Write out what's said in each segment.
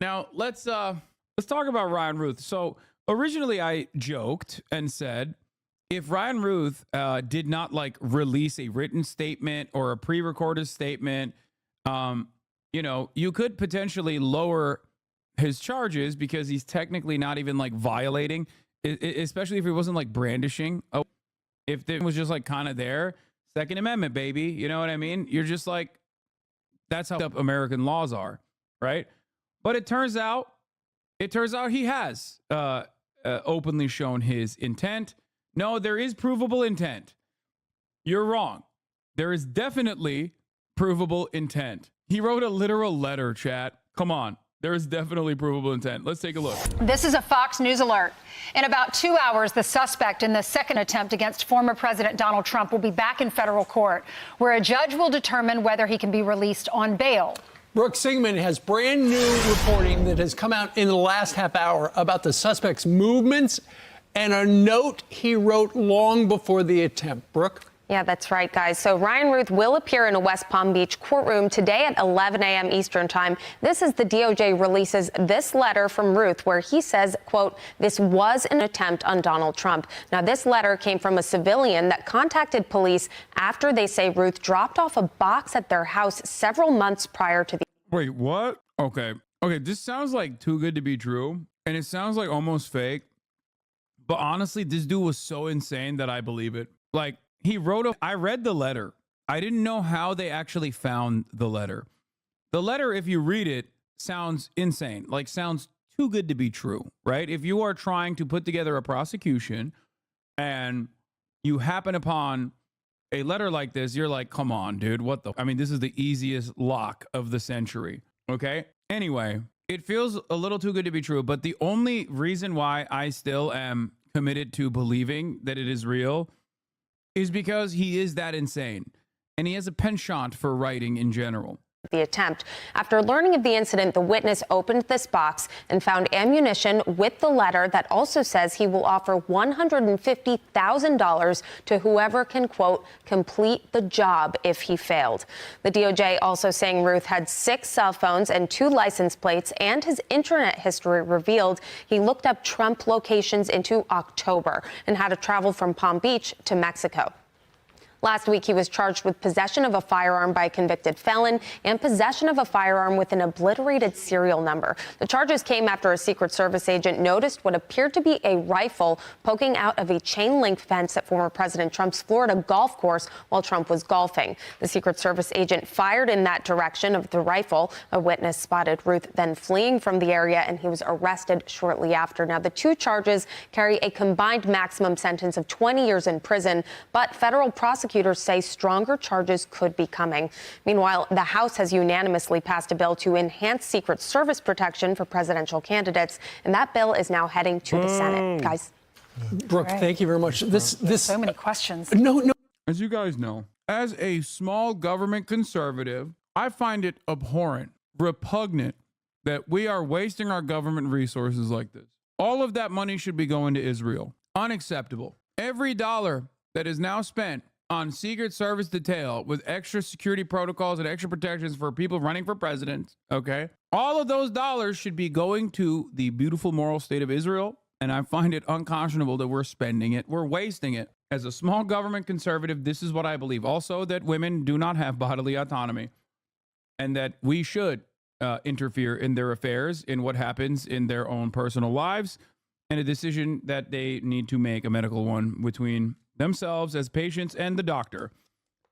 Now let's talk about Ryan Ruth. So originally I joked and said if Ryan Ruth did not like release a written statement or a pre-recorded statement, you could potentially lower his charges because he's technically not even like violating, especially if he wasn't like brandishing. Oh, if it was just like kind of there, Second Amendment, baby. You know what I mean? You're just like, that's how up American laws are, right? But it turns out he has openly shown his intent. No, there is provable intent. You're wrong. There is definitely provable intent. He wrote a literal letter, chat. Come on. There is definitely provable intent. Let's take a look. This is a Fox News alert. In about 2 hours, the suspect in the second attempt against former President Donald Trump will be back in federal court, where a judge will determine whether he can be released on bail. Brooke Singman has brand new reporting that has come out in the last half hour about the suspect's movements and a note he wrote long before the attempt. Brooke? Yeah, that's right, guys. So Ryan Ruth will appear in a West Palm Beach courtroom today at 11 a.m. Eastern time. This is the DOJ releases this letter from Ruth where he says, quote, this was an attempt on Donald Trump. Now, this letter came from a civilian that contacted police after they say Ruth dropped off a box at their house several months prior to the. Wait, what? Okay, this sounds like too good to be true, and it sounds like almost fake. But honestly, this dude was so insane that I believe it. Like, I read the letter. I didn't know how they actually found the letter. The letter, if you read it, sounds insane. Like, sounds too good to be true, right? If you are trying to put together a prosecution and you happen upon a letter like this, you're like, come on, dude, I mean, this is the easiest lock of the century, okay? Anyway, it feels a little too good to be true, but the only reason why I still am committed to believing that it is real is because he is that insane, and he has a penchant for writing in general. The attempt. After learning of the incident, the witness opened this box and found ammunition with the letter that also says he will offer $150,000 to whoever can, quote, complete the job if he failed. The DOJ also saying Ruth had 6 cell phones and 2 license plates, and his internet history revealed he looked up Trump locations into October and had to travel from Palm Beach to Mexico. Last week, he was charged with possession of a firearm by a convicted felon and possession of a firearm with an obliterated serial number. The charges came after a Secret Service agent noticed what appeared to be a rifle poking out of a chain-link fence at former President Trump's Florida golf course while Trump was golfing. The Secret Service agent fired in that direction of the rifle. A witness spotted Ruth then fleeing from the area, and he was arrested shortly after. Now, the 2 charges carry a combined maximum sentence of 20 years in prison, but federal prosecutors say stronger charges could be coming. Meanwhile, the House has unanimously passed a bill to enhance Secret Service protection for presidential candidates, and that bill is now heading to the Senate. Guys. Brooke, thank you very much. So many questions. No. As you guys know, as a small government conservative, I find it abhorrent, repugnant that we are wasting our government resources like this. All of that money should be going to Israel. Unacceptable. Every dollar that is now spent on Secret Service detail with extra security protocols and extra protections for people running for president, okay? All of those dollars should be going to the beautiful moral state of Israel, and I find it unconscionable that we're spending it. We're wasting it. As a small government conservative, this is what I believe. Also, that women do not have bodily autonomy, and that we should interfere in their affairs, in what happens in their own personal lives, and a decision that they need to make, a medical one, between themselves as patients and the doctor.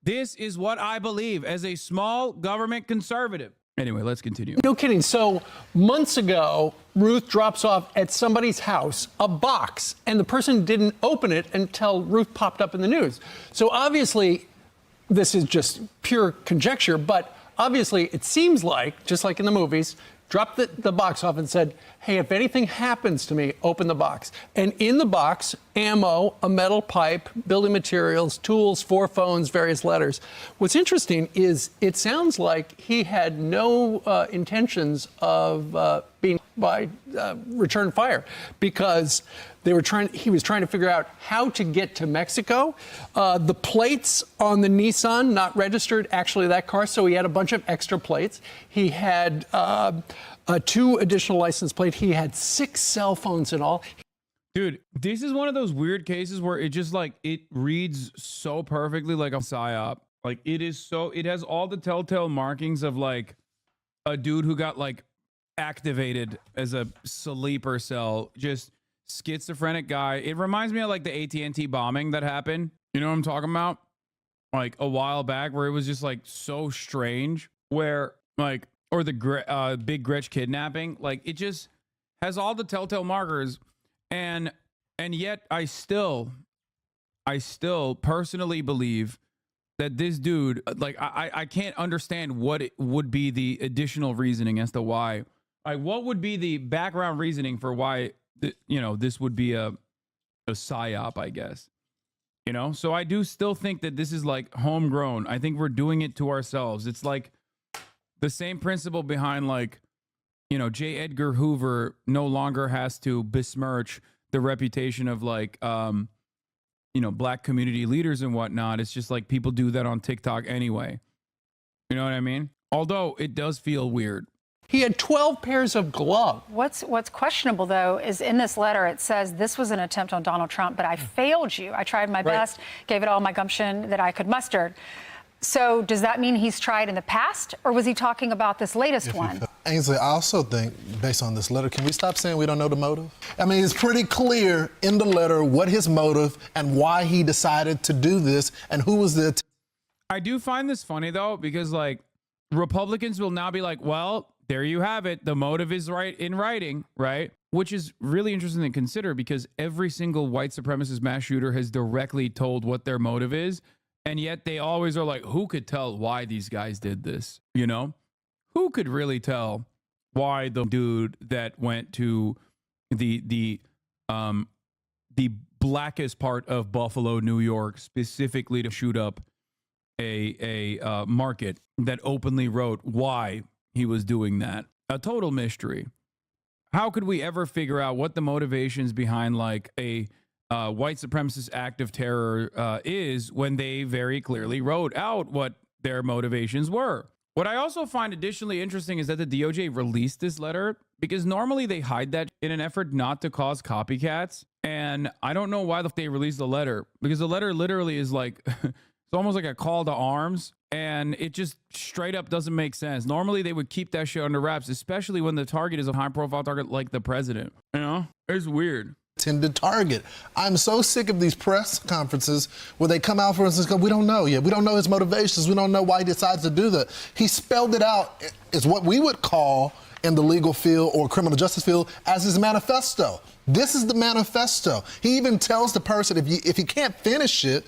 This is what I believe as a small government conservative. Anyway, let's continue. No kidding. So months ago, Ruth drops off at somebody's house a box, and the person didn't open it until Ruth popped up in the news. So obviously, this is just pure conjecture, but obviously it seems like, just like in the movies, dropped the box off and said, hey, if anything happens to me, open the box. And in the box, ammo, a metal pipe, building materials, tools, 4 phones, various letters. What's interesting is it sounds like he had no intentions of being by return fire, because he was trying to figure out how to get to Mexico. The plates on the Nissan, not registered, actually that car, so he had a bunch of extra plates. He had 2 additional license plates. He had 6 cell phones in all. Dude, this is one of those weird cases where it just like, it reads so perfectly like a psyop. Like it has all the telltale markings of like a dude who got like activated as a sleeper cell, just schizophrenic guy. It reminds me of like the AT&T bombing that happened. You know what I'm talking about? Like a while back, where it was just like so strange, where like, or the Big Gretch kidnapping, like it just has all the telltale markers. And yet I still personally believe that this dude, like I can't understand what it would be the additional reasoning as to why. Like what would be the background reasoning for why this would be a psyop, I guess. So I do still think that this is like homegrown. I think we're doing it to ourselves. It's like the same principle behind like, J. Edgar Hoover no longer has to besmirch the reputation of like, black community leaders and whatnot. It's just like people do that on TikTok anyway. You know what I mean? Although it does feel weird. He had 12 pairs of gloves. What's questionable, though, is in this letter, it says this was an attempt on Donald Trump, but I failed you. I tried my best, gave it all my gumption that I could muster. So does that mean he's tried in the past, or was he talking about this latest one? Ainsley, I also think, based on this letter, can we stop saying we don't know the motive? I mean, it's pretty clear in the letter what his motive and why he decided to do this and who was the... I do find this funny, though, because, like, Republicans will now be like, well, there you have it. The motive is right in writing, right? Which is really interesting to consider because every single white supremacist mass shooter has directly told what their motive is. And yet they always are like, who could tell why these guys did this? Who could really tell why the dude that went to the blackest part of Buffalo, New York, specifically to shoot up a market, that openly wrote why he was doing that? A total mystery. How could we ever figure out what the motivations behind like a white supremacist act of terror is when they very clearly wrote out what their motivations were? What I also find additionally interesting is that the DOJ released this letter because normally they hide that in an effort not to cause copycats. And I don't know why they released the letter, because the letter literally is like, it's almost like a call to arms. And it just straight up doesn't make sense. Normally they would keep that shit under wraps, especially when the target is a high profile target like the president. It's weird. Intended target. I'm so sick of these press conferences where they come out for us and go, we don't know yet. We don't know his motivations. We don't know why he decides to do that. He spelled it out as what we would call in the legal field or criminal justice field as his manifesto. This is the manifesto. He even tells the person if he can't finish it,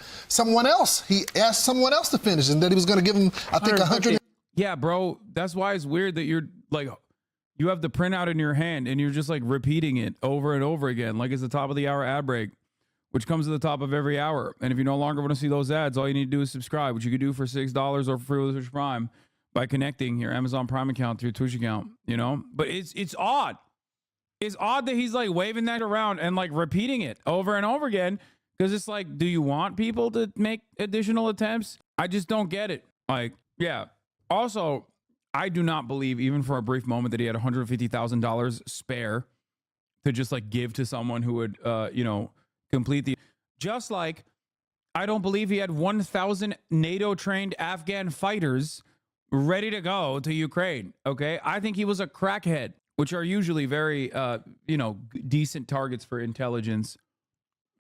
he asked someone else to finish it, and that he was going to give him, I think, 100. Yeah, bro. That's why it's weird that you're like, you have the printout in your hand and you're just like repeating it over and over again, like it's the top of the hour ad break, which comes to the top of every hour. And if you no longer want to see those ads, all you need to do is subscribe, which you could do for $6 or for free with Twitch Prime by connecting your Amazon Prime account to your Twitch account, But it's odd. It's odd that he's like waving that around and like repeating it over and over again, because it's like, do you want people to make additional attempts? I just don't get it. Like, yeah. Also, I do not believe, even for a brief moment, that he had $150,000 spare to just like give to someone who would, complete the. Just like I don't believe he had 1,000 NATO-trained Afghan fighters ready to go to Ukraine. Okay, I think he was a crackhead, which are usually very, decent targets for intelligence,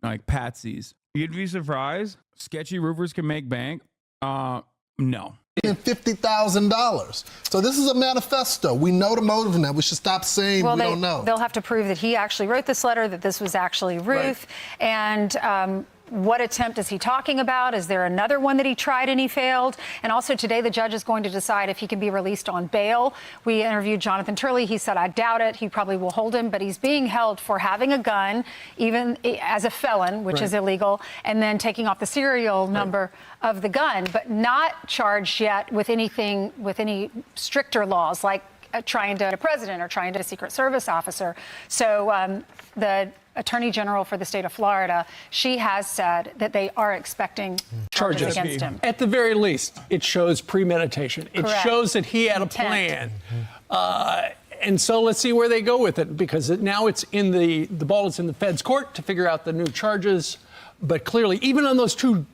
like patsies. You'd be surprised. Sketchy roofers can make bank. No. $50,000. So this is a manifesto. We know the motive now. We should stop saying we don't know. They'll have to prove that he actually wrote this letter, that this was actually Ruth. Right. And what attempt is he talking about? Is there another one that he tried and he failed? And also today, the judge is going to decide if he can be released on bail. We interviewed Jonathan Turley. He said, I doubt it. He probably will hold him, but he's being held for having a gun, even as a felon, which is illegal, and then taking off the serial number of the gun, but not charged yet with anything, with any stricter laws like trying to a president or trying to a Secret Service officer. So the Attorney General for the state of Florida, she has said that they are expecting charges against him. At the very least, it shows premeditation. It Correct. shows that he had a plan. And so let's see where they go with it, because now it's in the ball is in the Fed's court to figure out the new charges. But clearly, even on those two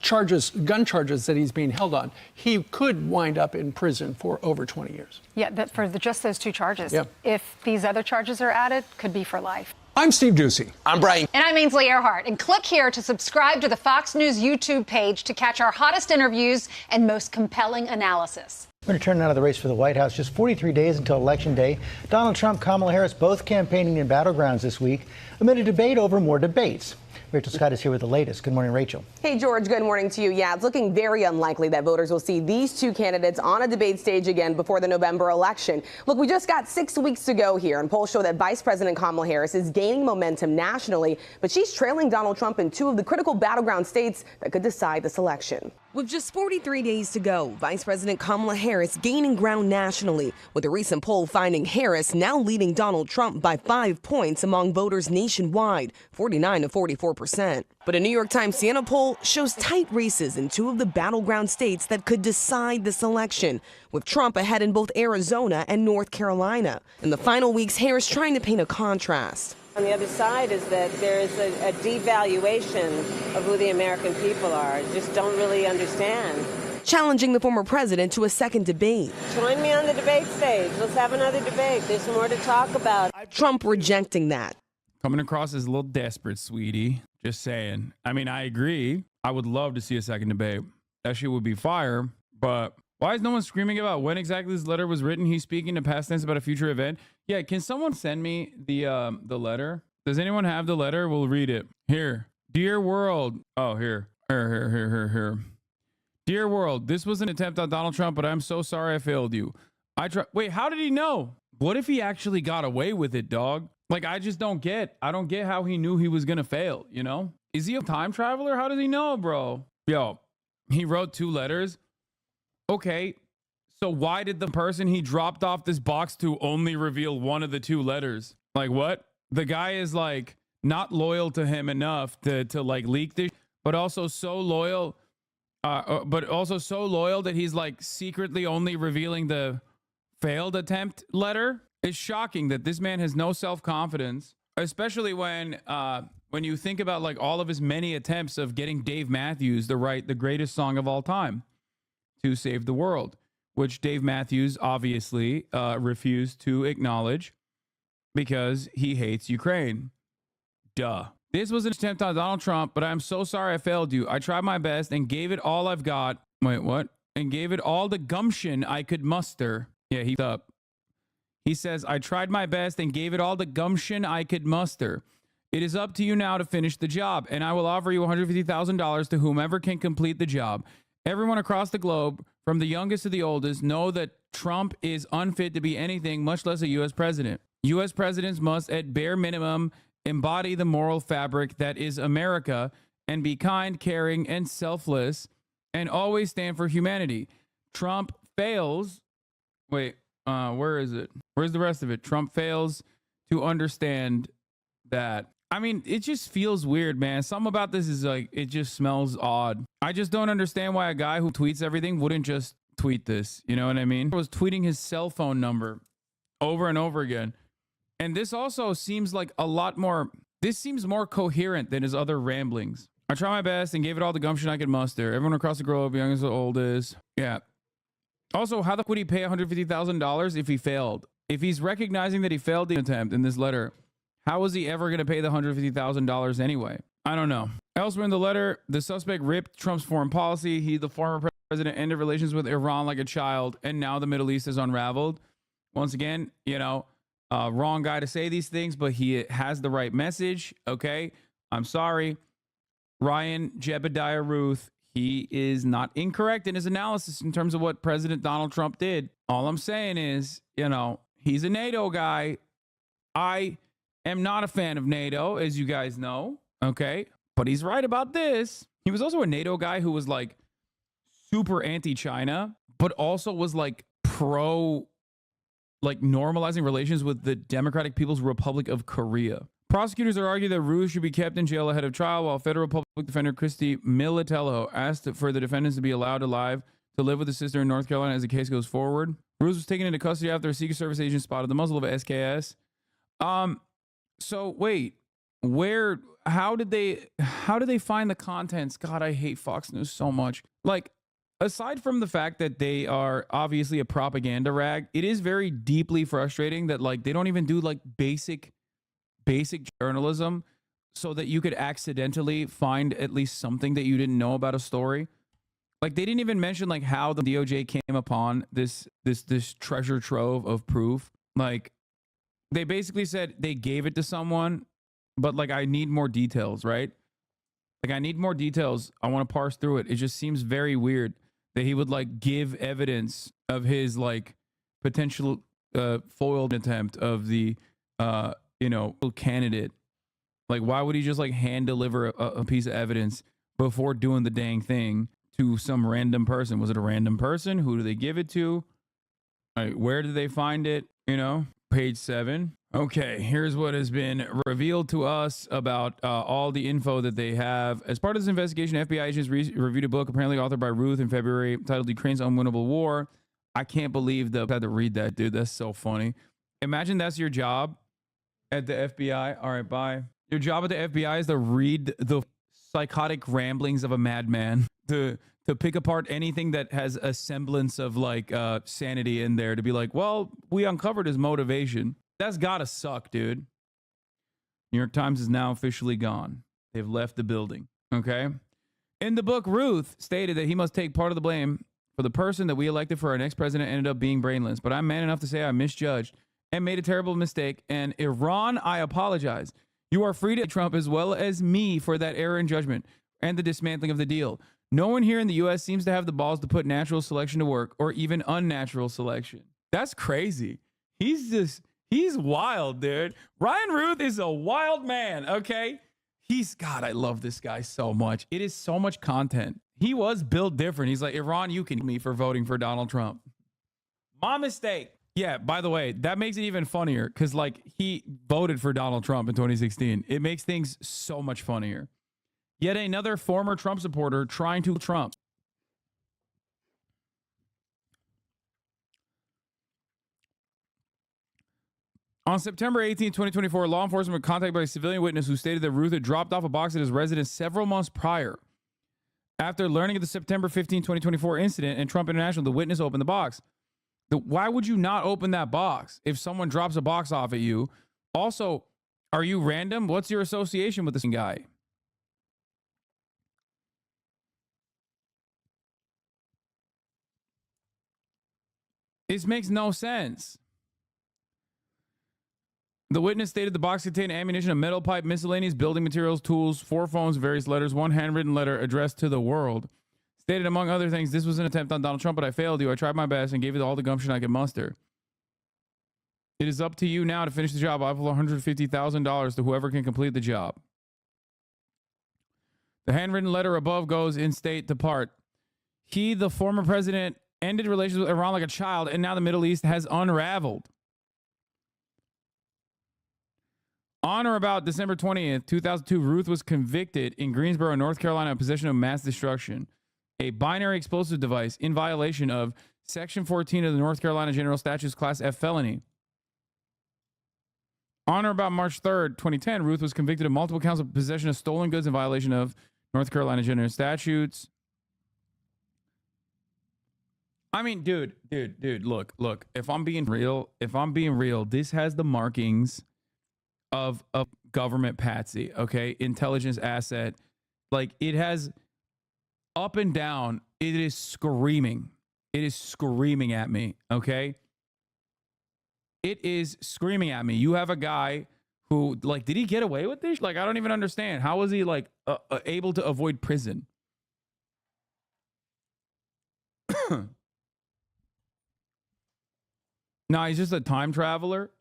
charges, gun charges that he's being held on, he could wind up in prison for over 20 years. Yeah, just those two charges. Yeah. If these other charges are added, could be for life. I'm Steve Doocy. I'm Brian. And I'm Ainsley Earhart. And click here to subscribe to the Fox News YouTube page to catch our hottest interviews and most compelling analysis. We're going to turn now to the race for the White House. Just 43 days until Election Day. Donald Trump, Kamala Harris, both campaigning in battlegrounds this week amid a debate over more debates. Rachel Scott is here with the latest. Good morning, Rachel. Hey, George. Good morning to you. Yeah, it's looking very unlikely that voters will see these two candidates on a debate stage again before the November election. Look, we just got 6 weeks to go here, and polls show that Vice President Kamala Harris is gaining momentum nationally, but she's trailing Donald Trump in two of the critical battleground states that could decide this election. With just 43 days to go, Vice President Kamala Harris gaining ground nationally, with a recent poll finding Harris now leading Donald Trump by 5 points among voters nationwide, 49 to 44%. But a New York Times Siena poll shows tight races in two of the battleground states that could decide this election, with Trump ahead in both Arizona and North Carolina. In the final weeks, Harris trying to paint a contrast. On the other side is that there is a devaluation of who the American people are. Just don't really understand. Challenging the former president to a second debate. Join me on the debate stage. Let's have another debate. There's more to talk about. Trump rejecting that. Coming across as a little desperate, sweetie. Just saying. I mean, I agree. I would love to see a second debate. That shit would be fire. But why is no one screaming about when exactly this letter was written? He's speaking to past tense about a future event. Yeah, can someone send me the letter? Does anyone have the letter? We'll read it. Here. Dear world. Oh, here. Here. Dear world, this was an attempt on Donald Trump, but I'm so sorry I failed you. Wait, how did he know? What if he actually got away with it, dog? Like, I don't get how he knew he was going to fail, you know? Is he a time traveler? How does he know, bro? Yo, he wrote 2 letters. Okay, so why did the person he dropped off this box to only reveal one of the 2 letters? Like, what? The guy is, like, not loyal to him enough to like, leak this, but also so loyal, that he's, like, secretly only revealing the failed attempt letter. It's shocking that this man has no self-confidence, especially when you think about, like, all of his many attempts of getting Dave Matthews to write the greatest song of all time, To Save the World, which Dave Matthews obviously refused to acknowledge because he hates Ukraine. Duh. This was an attempt on Donald Trump, but I'm so sorry I failed you. I tried my best and gave it all I've got. Wait, what? And gave it all the gumption I could muster. Yeah, he's up. He says, I tried my best and gave it all the gumption I could muster. It is up to you now to finish the job, and I will offer you $150,000 to whomever can complete the job. Everyone across the globe, from the youngest to the oldest, know that Trump is unfit to be anything, much less a U.S. president. U.S. presidents must, at bare minimum, embody the moral fabric that is America and be kind, caring, and selfless, and always stand for humanity. Trump fails. Wait, where is it? Where's the rest of it? Trump fails to understand that. I mean, it just feels weird, man. Something about this is like, it just smells odd. I just don't understand why a guy who tweets everything wouldn't just tweet this. You know what I mean? He was tweeting his cell phone number over and over again. And this also seems like this seems more coherent than his other ramblings. I tried my best and gave it all the gumption I could muster. Everyone across the globe, youngest to oldest. Yeah. Also, how the fuck would he pay $150,000 if he failed? If he's recognizing that he failed the attempt in this letter, how is he ever going to pay the $150,000 anyway? I don't know. Elsewhere in the letter, the suspect ripped Trump's foreign policy. He, the former president, ended relations with Iran like a child, and now the Middle East is unraveled. Once again, wrong guy to say these things, but he has the right message. Okay, I'm sorry. Ryan Jebediah Ruth, he is not incorrect in his analysis in terms of what President Donald Trump did. All I'm saying is, he's a NATO guy. I am not a fan of NATO, as you guys know. Okay, but he's right about this. He was also a NATO guy who was like super anti-China, but also was like pro, like normalizing relations with the Democratic People's Republic of Korea. Prosecutors are arguing that Ruth should be kept in jail ahead of trial, while federal public defender Christy Militello asked for the defendants to be allowed alive to live with his sister in North Carolina as the case goes forward. Ruth was taken into custody after a Secret Service agent spotted the muzzle of a SKS. So wait, how did they find the contents? God, I hate Fox News so much. Like, aside from the fact that they are obviously a propaganda rag, it is very deeply frustrating that like they don't even do like basic journalism so that you could accidentally find at least something that you didn't know about a story. Like, they didn't even mention like how the DOJ came upon this treasure trove of proof. Like, they basically said they gave it to someone, but like, I need more details, right? Like, I need more details. I want to parse through it. It just seems very weird that he would like give evidence of his like potential foiled attempt of the candidate. Like, why would he just like hand deliver a piece of evidence before doing the dang thing to some random person? Was it a random person? Who do they give it to? Where did they find it? Page 7. Okay, here's what has been revealed to us about all the info that they have. As part of this investigation, FBI agents reviewed a book apparently authored by Ruth in February titled Ukraine's Unwinnable War. I can't believe I had to read that, dude. That's so funny. Imagine that's your job at the FBI. All right, bye. Your job at the FBI is to read the psychotic ramblings of a madman, to pick apart anything that has a semblance of like sanity in there, to be like, well, we uncovered his motivation. That's gotta suck, dude. New York Times is now officially gone. They've left the building. Okay. In the book, Ruth stated that he must take part of the blame for the person that we elected for our next president ended up being brainless. But I'm man enough to say I misjudged and made a terrible mistake. And Iran, I apologize. You are free to Trump as well as me for that error in judgment and the dismantling of the deal. No one here in the U.S. seems to have the balls to put natural selection to work, or even unnatural selection. That's crazy. He's wild, dude. Ryan Ruth is a wild man, okay? God, I love this guy so much. It is so much content. He was built different. He's like, Iran, you can me for voting for Donald Trump. My mistake. Yeah, by the way, that makes it even funnier because like he voted for Donald Trump in 2016. It makes things so much funnier. Yet another former Trump supporter trying to Trump. On September 18, 2024, law enforcement were contacted by a civilian witness who stated that Ruth had dropped off a box at his residence several months prior. After learning of the September 15, 2024 incident in Trump International, the witness opened the box. Why would you not open that box if someone drops a box off at you? Also, are you random? What's your association with this guy? This makes no sense. The witness stated the box contained ammunition, a metal pipe, miscellaneous building materials, tools, 4 phones, various letters, 1 handwritten letter addressed to the world. Stated, among other things, this was an attempt on Donald Trump, but I failed you. I tried my best and gave you all the gumption I could muster. It is up to you now to finish the job. I will $150,000 to whoever can complete the job. The handwritten letter above goes in state to part. He, the former president, ended relations with Iran like a child, and now the Middle East has unraveled. On or about December 20th, 2002, Ruth was convicted in Greensboro, North Carolina, of possession of mass destruction, a binary explosive device in violation of Section 14 of the North Carolina General Statutes, Class F felony. On or about March 3rd, 2010, Ruth was convicted of multiple counts of possession of stolen goods in violation of North Carolina General Statutes. I mean, dude, look, if I'm being real, this has the markings of a government patsy, okay? Intelligence asset. Like, it has up and down, it is screaming. It is screaming at me, okay? It is screaming at me. You have a guy who, like, did he get away with this? Like, I don't even understand. How was he, like, able to avoid prison? No, he's just a time traveler.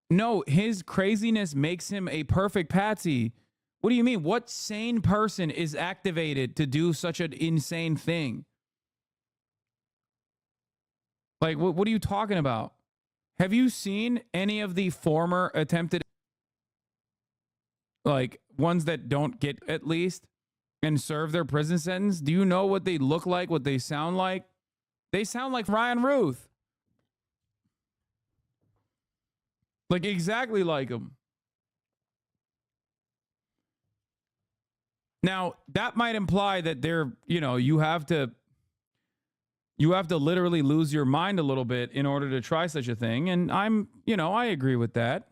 No, his craziness makes him a perfect patsy. What do you mean? What sane person is activated to do such an insane thing? Like, what are you talking about? Have you seen any of the former attempted, like, ones that don't get at least? and serve their prison sentence? Do you know what they look like, what they sound like? They sound like Ryan Ruth. Like exactly like him. Now, that might imply that they're, you have to literally lose your mind a little bit in order to try such a thing. And I agree with that.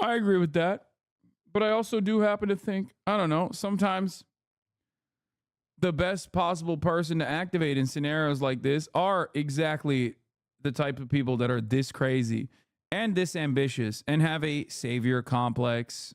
I agree with that. But I also do happen to think, I don't know, sometimes the best possible person to activate in scenarios like this are exactly the type of people that are this crazy and this ambitious and have a savior complex,